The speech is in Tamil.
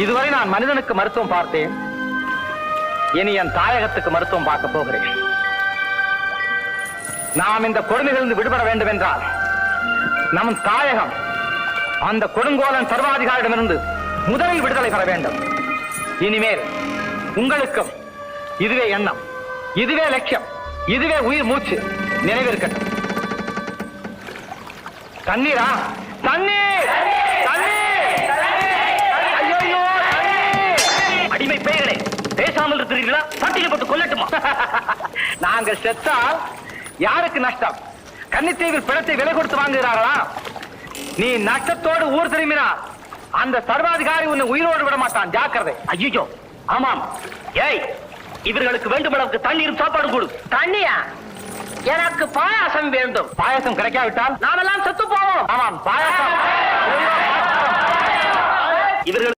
இதுவரை நான் மனிதனுக்கு மருத்துவம் பார்த்தேன், இனி என் தாயகத்துக்கு மருத்துவம் பார்க்க போகிறேன். நாம் இந்த கொடுமைகளிலிருந்து விடுபட வேண்டும் என்றால் நம் தாயகம் அந்த கொடுங்கோலன் சர்வாதிகாரிடமிருந்து முதலில் விடுதலை பெற வேண்டும். இனிமேல் உங்களுக்கும் இதுவே எண்ணம், இதுவே லட்சியம், இதுவே உயிர் மூச்சு. நினைவிருக்கட்டும். தண்ணீரா? தண்ணீர்! அடிமை பெயர்களே, பேசாமல் இருக்கிறீர்களா? சட்டியில் போட்டு கொல்லட்டுமா? நாங்கள் செத்தால் யாருக்கு நஷ்டம்? கன்னித்தீவில் பிணத்தை விலை கொடுத்து வாங்குகிறார்களா? நீ நஷ்டத்தோடு ஊர் திரும்பினார் அந்த சர்வாதிகாரி உன்னை உயிரோடு விட மாட்டான். ஜாக்கிரதை. ஐயோ, ஆமாம். ஏய், இவர்களுக்கு வேண்டும் அளவுக்கு தண்ணீரும் சாப்பாடு கொடு. தண்ணியா? எனக்கு பாயாசம் வேண்டும். பாயசம் கிடைக்காவிட்டால் நாமெல்லாம் செத்து போவோம். ஆமாம், பாயசம். இவர்கள்